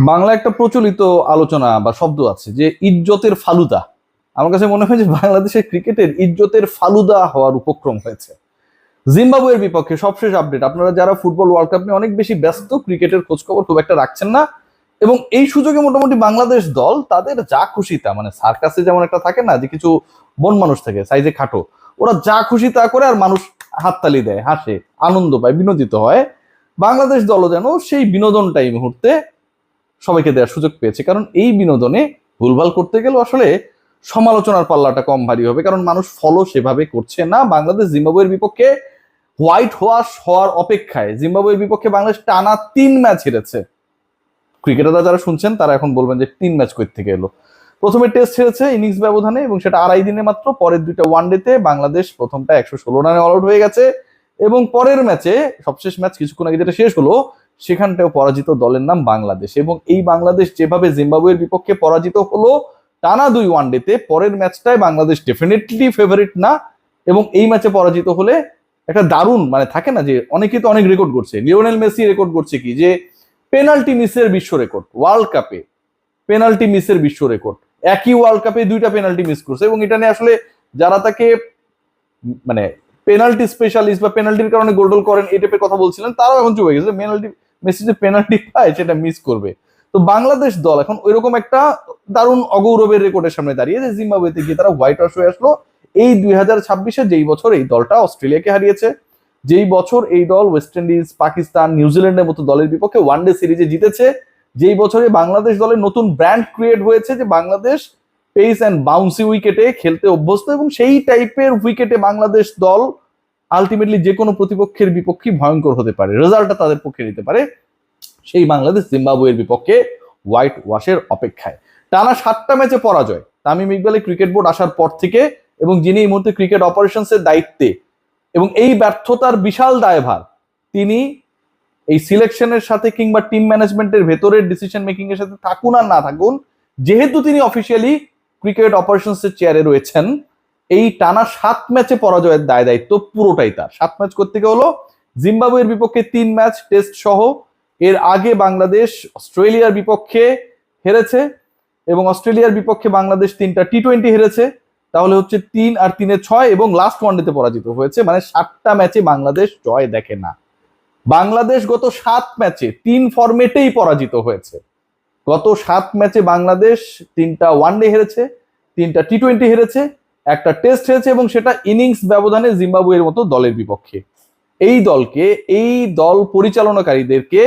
বাংলা একটা প্রচলিত আলোচনা বা শব্দ আছে যে ইজ্জতের ফালুদা। আমার কাছে মনে হয় যে বাংলাদেশের ক্রিকেটের ইজ্জতের ফালুদা হওয়ার উপক্রম হয়েছে। জিম্বাবুয়ের বিপক্ষে সবশেষ আপডেট, আপনারা যারা ফুটবল ওয়ার্ল্ড কাপ নিয়ে অনেক বেশি ব্যস্ত, ক্রিকেটের খোঁজখবর খুব একটা রাখছেন না, এবং এই সুযোগে মোটামুটি বাংলাদেশ দল তাদের যা খুশি তা, মানে সার্কাসে যেমন একটা থাকে না যে কিছু বন মানুষ থাকে সাইজে খাটো, ওরা যা খুশি তা করে আর মানুষ হাততালি দেয়, হাসে, আনন্দ পায়, বিনোদিত হয়। বাংলাদেশ দলও যেন সেই বিনোদনটাই এই মুহূর্তে সবাইকে দেওয়ার সুযোগ পেয়েছে, কারণ এই বিনোদনে ভুলভাল করতে গেলে আসলে সমালোচনার পাল্লাটা কম ভারী হবে, কারণ মানুষ ফলো সেভাবে করছে না। বাংলাদেশ জিম্বাবুয়ের বিপক্ষে হোয়াইট ওয়াশ হওয়ার অপেক্ষায়। জিম্বাবুয়ের বিপক্ষে বাংলাদেশ টানা 3 ম্যাচ হেরেছে। ক্রিকেটাররা যারা শুনছেন তারা এখন বলবেন যে 3 ম্যাচ কই থেকে এলো। প্রথমে টেস্ট হেরেছে ইনিংস ব্যবধানে, এবং সেটা 2.5 দিনে মাত্র। পরের 2টা ওয়ানডেতে বাংলাদেশ প্রথমটা 116 রানে অল আউট হয়ে গেছে, এবং পরের ম্যাচে সবশেষ ম্যাচ কিছুক্ষণ আগে যেটা শেষ হলো সেখানটাও পরাজিত দলের নাম বাংলাদেশ। এবং এই বাংলাদেশ যেভাবে জিম্বাবুয়ের বিপক্ষে পরাজিত হলো টানা 2 ওয়ানডেতে, পরের ম্যাচটায় বাংলাদেশ ডেফিনেটলি ফেভারিট না, এবং এই ম্যাচে পরাজিত হলে একটা দারুণ, মানে থাকে না যে অনেকেই তো অনেক রেকর্ড করছে, লিওনেল মেসি রেকর্ড করছে কি যে পেনাল্টি মিসের বিশ্ব রেকর্ড, ওয়ার্ল্ড কাপে পেনাল্টি মিসের বিশ্ব রেকর্ড। একই ওয়ার্ল্ড কাপে 2টা পেনাল্টি মিস করছে, এবং এটা নিয়ে আসলে যারা তাকে মানে পেনাল্টি স্পেশালিস্ট বা পেনাল্টির কারণে গোল্ডল করেন এই টাইপের কথা বলছিলেন, তারাও এখন চলে গেছে পেনাল্টি মেসি যে পেনাল্টি পায় সেটা মিস করবে। তো বাংলাদেশ দল এখন ওইরকম একটা দারুণ অগৌরবের রেকর্ডের সামনে দাঁড়িয়ে যে জিম্বাবুয়েতে গিয়ে তারা হোয়াইট ওয়াশ হয়ে আসলো। এই 2026-এ যেই বছর এই দলটা অস্ট্রেলিয়াকে হারিয়েছে, যেই বছর এই দল ওয়েস্ট ইন্ডিজ, পাকিস্তান, নিউজিল্যান্ডের মতো দলের বিপক্ষে ওয়ানডে সিরিজে জিতেছে, যেই বছরে বাংলাদেশ দলের নতুন ব্র্যান্ড ক্রিয়েট হয়েছে যে বাংলাদেশ পেস অ্যান্ড বাউন্সি উইকেটে খেলতে অভ্যস্ত, এবং সেই টাইপের উইকেটে বাংলাদেশ দল আলটিমেটলি যে কোনো প্রতিপক্ষের বিপক্ষে ভয়ঙ্কর হতে পারে, রেজাল্টটা তাদের পক্ষে নিতে পারে। সেই বাংলাদেশ জিম্বাবুয়ের বিপক্ষে হোয়াইট ওয়াশের অপেক্ষায়। টানা 7টা ম্যাচে পরাজয় তামিম ইকবালের ক্রিকেট বোর্ড আসার পর থেকে, এবং যিনি এই মুহূর্তে ক্রিকেট অপারেশনসের দায়িত্বে, এবং এই ব্যর্থতার বিশাল দায়ভার তিনি এই সিলেকশনের সাথে কিংবা টিম ম্যানেজমেন্টের ভেতরের ডিসিশন মেকিং এর সাথে থাকুন আর না থাকুন, যেহেতু তিনি অফিসিয়ালি ক্রিকেট অপারেশনসের চেয়ারে রয়েছেন, এই টানা 7 ম্যাচে পরাজয়ের দায় দায়িত্ব পুরোটাই তার। 7 ম্যাচ করতে হলো জিম্বাবুয়ের বিপক্ষে 3 ম্যাচ টেস্ট সহ। এর আগে বাংলাদেশ অস্ট্রেলিয়ার বিপক্ষে হেরেছে, এবং অস্ট্রেলিয়ার বিপক্ষে বাংলাদেশ 3টা টি-20 হেরেছে, তাহলে হচ্ছে 3 আর 3-এ 6, এবং লাস্ট ওয়ানডেতে পরাজিত হয়েছে। মানে 7টা ম্যাচে বাংলাদেশ জয় দেখে না। বাংলাদেশ গত 7 ম্যাচে 3 ফরম্যাটেই পরাজিত হয়েছে। গত 7 ম্যাচে বাংলাদেশ 3টা ওয়ানডে হেরেছে, 3টা টি-20 হেরেছে, একটা টেস্ট হেরেছে, এবং সেটা ইনিংস ব্যবধানে জিম্বাবুয়ের মতো দলের বিপক্ষে। এই দলকে, এই দল পরিচালনাকারীদেরকে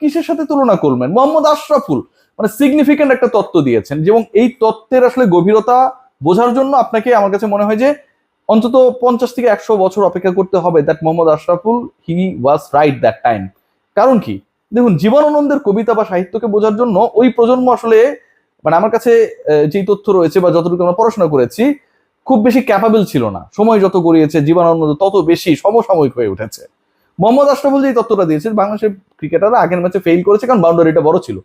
কিসের সাথে তুলনা করবেন? মোহাম্মদ আশরাফুল মানে সিগনিফিক্যান্ট একটা তত্ত্ব দিয়েছেন, এবং এই তত্ত্বের আসলে গভীরতা বোঝার জন্য আপনাকে, আমার কাছে মনে হয় যে অন্তত 50 থেকে 100 বছর অপেক্ষা করতে হবে that Mohammad Ashraful he was right that time. কারণ কি, দেখুন, জীবনানন্দের কবিতা বা সাহিত্যকে বোঝার জন্য ওই প্রজন্ম আসলে, মানে আমার কাছে যেই তথ্য রয়েছে বা যতটুকু আমরা পড়াশোনা করেছি, খুব বেশি ক্যাপাবল ছিল না। সময় যত গড়িয়েছে জীবনানন্দ তত বেশি সমসাময়িক হয়ে উঠেছে। মোহাম্মদ আশরাফুল যে তথ্যটা দিয়েছে, বাংলাদেশের ক্রিকেটাররা আগের ম্যাচে ফেল করেছে কারণ বাউন্ডারিটা বড় ছিল।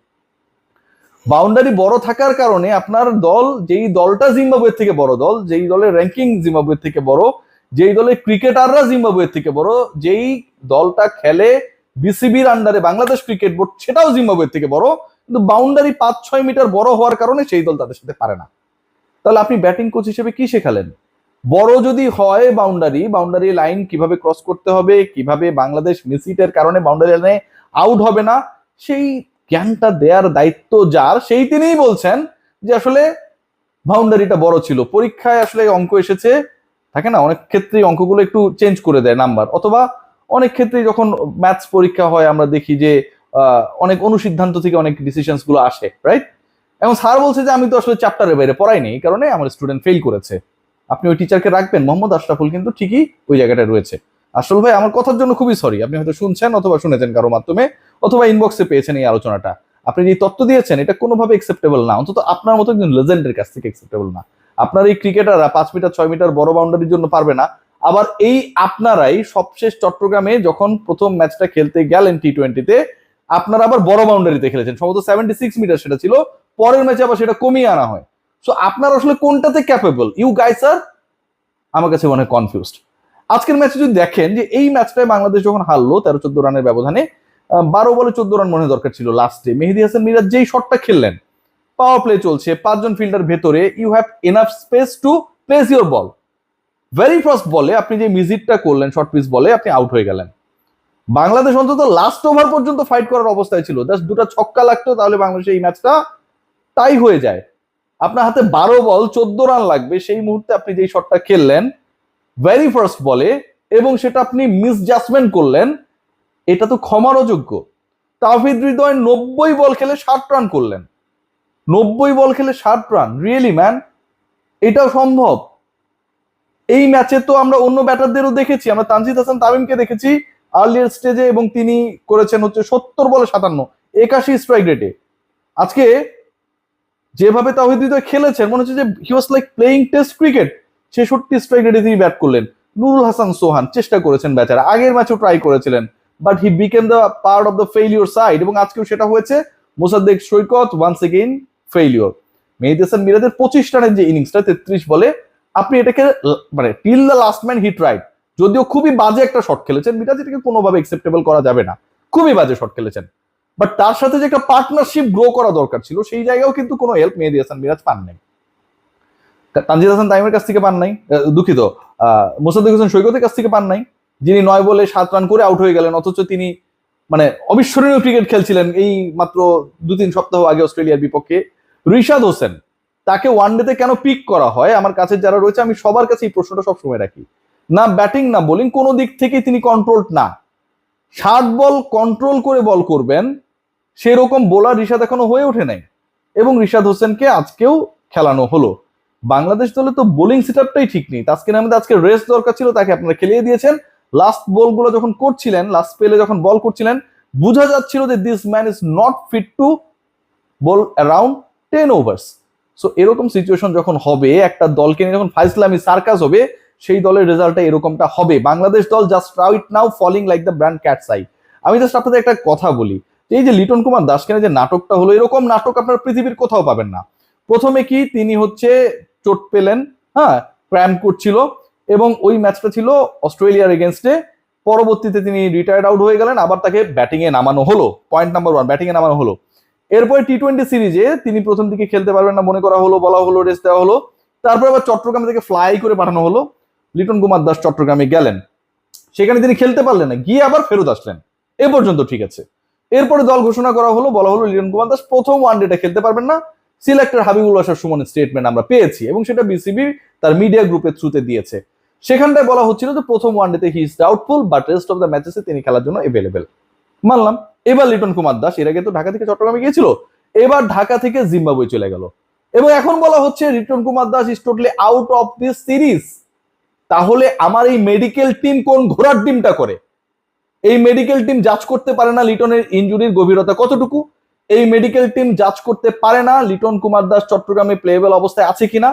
বাউন্ডারি বড় থাকার কারণে আপনার দল, যেই দলটা জিম্বাবুয়ের থেকে বড় দল, যেই দলের র্যাঙ্কিং জিম্বাবুয়ের থেকে বড়, যেই দলের ক্রিকেটাররা জিম্বাবুয়ের থেকে বড়, যেই দলটা খেলে বিসিবির আন্ডারে বাংলাদেশ ক্রিকেট বোর্ড, সেটাও জিম্বাবুয়ের থেকে বড়, কিন্তু বাউন্ডারি 5-6 মিটার বড় হওয়ার কারণে সেই দল তাদের সাথে পারে না। তাহলে আপনি ব্যাটিং কোচ হিসেবে কি শেখালেন? বড় যদি হয় বাউন্ডারি লাইন কিভাবে ক্রস করতে হবে, কিভাবে বাংলাদেশ মিসিটের কারণে বাউন্ডারি লাইনে আউট হবে না, সেই জ্ঞানটা দেওয়ার দায়িত্ব যার, সেই তিনিই বলছেন যে আসলে বাউন্ডারিটা বড় ছিল। পরীক্ষায় আসলে অঙ্ক এসেছে, থাকে না অনেক ক্ষেত্রেই অঙ্কগুলো একটু চেঞ্জ করে দেয় নাম্বার, অথবা অনেক ক্ষেত্রে যখন ম্যাথস পরীক্ষা হয় আমরা দেখি যে অনেক অনুসিদ্ধান্ত থেকে অনেক ডিসিশনস গুলো আসে, রাইট? এবং স্যার বলছে যে আমি তো আসলে চ্যাপ্টারের বাইরে পড়াইনি, এই কারণে আমার স্টুডেন্ট ফেল করেছে। আপনি ওই টিচারকে রাখবেন? মোহাম্মদ আশরাফুল কিন্তু ঠিকই ওই জায়গাটায় রয়েছে। আসল ভাই, আমার কথার জন্য খুবই সরি, আপনি হয়তো শুনছেন অথবা শুনেছেন কারো মাধ্যমে, অথবা ইনবক্সে পেয়েছেন এই আলোচনাটা। আপনি যে তথ্য দিয়েছেন এটা কোনোভাবে একসেপ্টেবল না, অন্তত আপনার মতো একজন লেজেন্ডের কাছ থেকে একসেপ্টেবল না। আপনার এই ক্রিকেটাররা 5 মিটার 6 মিটার বড় বাউন্ডারির জন্য পারবে না। আবার এই আপনারাই সবশেষ চট্টগ্রামে যখন প্রথম ম্যাচটা খেলতে গেলেন টি-20-তে, আপনারা আবার বড় বাউন্ডারিতে খেলেছেন, সম্ভবত 76 মিটার সেটা ছিল, পরের ম্যাচে আবার সেটা কমিয়ে আনা হয়। সো আপনারা আসলে কোনটাতে ক্যাপেবল? ইউ গাইস আর, আমার কাছে মনে হয় কনফিউজড। আজকের ম্যাচে যদি দেখেন যে এই ম্যাচটায় বাংলাদেশ যখন হারলো 13-14 রানের ব্যবধানে, 12 বলে 14 রান মনে দরকার ছিল লাস্টে। মেহেদী হাসান মিরাজ যেই শটটা খেললেন, পাওয়ার প্লে চলছে, 5 জন ফিল্ডার ভেতরে, you have enough space to place your ball. Very first বলে আপনি যে মিজিটটা করলেন শর্ট পিচ বলে, আপনি আউট হয়ে গেলেন। বাংলাদেশ অন্তত লাস্ট ওভার পর্যন্ত ফাইট করার অবস্থায় ছিল, জাস্ট 2টা ছক্কা লাগতো তাহলে বাংলাদেশ এই ম্যাচটা টাই হয়ে যায়। আপনার হাতে 12 বল 14 রান লাগবে, সেই মুহূর্তে আপনি যেই শটটা খেললেন ভেরি ফার্স্ট বলে, এবং সেটা আপনি মিসজাজমেন্ট করলেন, এটা তো ক্ষমার অযোগ্য। তাওহিদ হৃদয় 90 বল খেলে 60 রান করলেন। 90 বল খেলে 60 রান, রিয়েলি ম্যান? এটাও সম্ভব? এই ম্যাচে তো আমরা অন্য ব্যাটারদেরও দেখেছি, আমরা তানজিদ হাসান তামিমকে দেখেছি আর্লিয়ার স্টেজে, এবং তিনি করেছেন হচ্ছে 70 বলে 57, 81 স্ট্রাইক রেটে। আজকে যেভাবে তাওহিদ হৃদয় খেলেছেন মনে হচ্ছে যে he was like playing test cricket. 66 strike রেটে তিনি ব্যাট করলেন। নুরুল হাসান সোহান চেষ্টা করেছেন বেচারা, আগের ম্যাচও ট্রাই করেছিলেন, but he became the part of the failure side, এবং আজকেও সেটা হয়েছে। মোসাদ্দেক সৈকত ওয়ান্স এগেইন ফেইলিওর। মেহেদী হাসান মিরাজের 25 রানের যে ইনিংসটা 33 বলে, আপনি এটাকে মানে till the last man he tried, যদিও খুবই বাজে একটা শট খেলেছেন মিরাজ, এটাকে কোনোভাবে একসেপ্টেবল করা যাবে না, খুবই বাজে শট খেলেছেন, বাট তার সাথে যে একটা পার্টনারশিপ গ্রো করা দরকার ছিল সেই জায়গাও কিন্তু কোনো হেল্প মেহেদী হাসান মিরাজ পান নাই। তানজিদ হাসান তাইমের কাছ থেকে পান নাই, দুঃখিত, মোসাদ্দেক হোসেন সৈকতের কাছ থেকে পান নাই, যিনি 9 বলে 7 রান করে আউট হয়ে গেলেন, অথচ তিনি মানে অবিস্মরণীয় ক্রিকেট খেলছিলেন এই মাত্র 2-3 সপ্তাহ আগে অস্ট্রেলিয়ার বিপক্ষে। রিশাদ হোসেন, তাকে ওয়ানডেতে কেন পিক করা হয়, আমার কাছে যারা রয়েছে আমি সবার কাছে এই প্রশ্নটা সবসময় রাখি। না ব্যাটিং না বোলিং, কোনো দিক থেকে তিনি কন্ট্রোলড না। 60 বল কন্ট্রোল করে বল করবেন সেরকম বোলার রিশাদ এখনো হয়ে ওঠে নাই, এবং রিশাদ হোসেনকে আজকেও খেলানো হলো। বাংলাদেশ দলে তো বোলিং সেটআপটাই ঠিক নেই। তাসকিন আহমেদ আজকে রেস্ট দরকার ছিল, তাকে আপনারা খেলিয়ে দিয়েছেন। লাস্ট বলগুলো যখন করছিলেন, লাস্ট স্পেলে যখন বল করছিলেন, বোঝা যাচ্ছিল যে this man is not fit to bowl around 10 overs. So এরকম সিচুয়েশন যখন হবে, একটা দলকে নিয়ে যখন ফাইজলামি সার্কাস হবে, সেই দলের রেজাল্টটা এরকমটা হবে। বাংলাদেশ দল just right now falling like the brand cats eye. আমি জাস্ট আপনাদের একটা কথা বলি, এই যে লিটন কুমার দাসকে যে নাটকটা হলো, এরকম নাটক আপনার পৃথিবীর কোথাও পাবেন না। প্রথমে কি তিনি হচ্ছে চোট পেলেন, হ্যাঁ, ক্র্যাম্প করছিল, এবং ওই ম্যাচটা ছিল অস্ট্রেলিয়ার এগেনস্টে। পরবর্তীতে তিনি রিটায়ার্ড আউট হয়ে গেলেন, আবার তাকে ব্যাটিং এ নামানো হলো। পয়েন্ট নাম্বার 1, ব্যাটিং এ নামানো হলো। এরপরে টি-20 সিরিজে তিনি প্রথম দিকে খেলতে পারবেন না মনে করা হলো, বলা হলো, রেস্ট দেওয়া হলো। তারপর আবার চট্টগ্রামে থেকে ফ্লাই করে পাঠানো হলো। লিটন কুমার দাস চট্টগ্রামে গেলেন, সেখানে তিনি খেলতে পারলেন না, গিয়ে আবার ফেরত আসলেন। এ পর্যন্ত ঠিক আছে। এরপরে দল ঘোষণা করা হলো, বলা হলো লিটন কুমার দাস প্রথম ওয়ানডেটা খেলতে পারবেন না। সিলেক্টর হাবিবুল বাশার সুমনের স্টেটমেন্ট আমরা পেয়েছি, এবং সেটা বিসিবি তার মিডিয়া গ্রুপের থ্রুতে দিয়েছে। সেখানটায় বলা হচ্ছিল যে প্রথম ওয়ানডেতে he is doubtful, but rest of the ম্যাচেসে তিনি খেলার জন্য এভেলেবেল। মানলাম। এবার লিটন কুমার দাস, এর আগে তো ঢাকা থেকে চট্টগ্রামে গিয়েছিল, এবার ঢাকা থেকে জিম্বাবুয়ে চলে গেল, এবং এখন বলা হচ্ছে Liton Kumar Das is totally out of this series. তাহলে আমার এই মেডিকেল টিম কোন ঘোড়ার ডিমটা করে? এই মেডিকেল টিম জাজ করতে পারে না লিটনের ইনজুরির গভীরতা কতটুকু, এই মেডিকেল টিম জাজ করতে পারে না লিটন কুমার দাস চট্টগ্রামে প্লেয়েবল অবস্থায় আছে কিনা,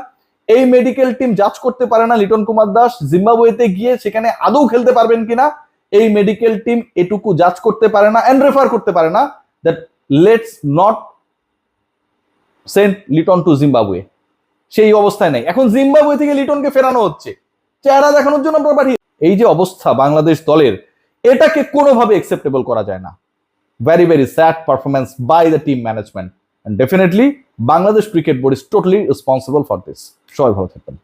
এই মেডিকেল টিম জাজ করতে পারে না লিটন কুমার দাস জিম্বাবুয়েতে গিয়ে সেখানে আদৌ খেলতে পারবেন কিনা, এই মেডিকেল টিম এটুকু জাজ করতে পারে না এন্ড রেফার করতে পারে না that let's not send Liton to Zimbabwe. সেই অবস্থায় নাই। এখন জিম্বাবুয়ে থেকে লিটনকে ফেরানো হচ্ছে চেহারা দেখানোর জন্য পাঠিয়ে। এই যে অবস্থা বাংলাদেশ দলের, এটাকে কোনোভাবে একসেপ্টেবল করা যায় না। Very very sad performance by the team management, and definitely Bangladesh cricket board is totally responsible for this. সবাই ভালো থাকবেন।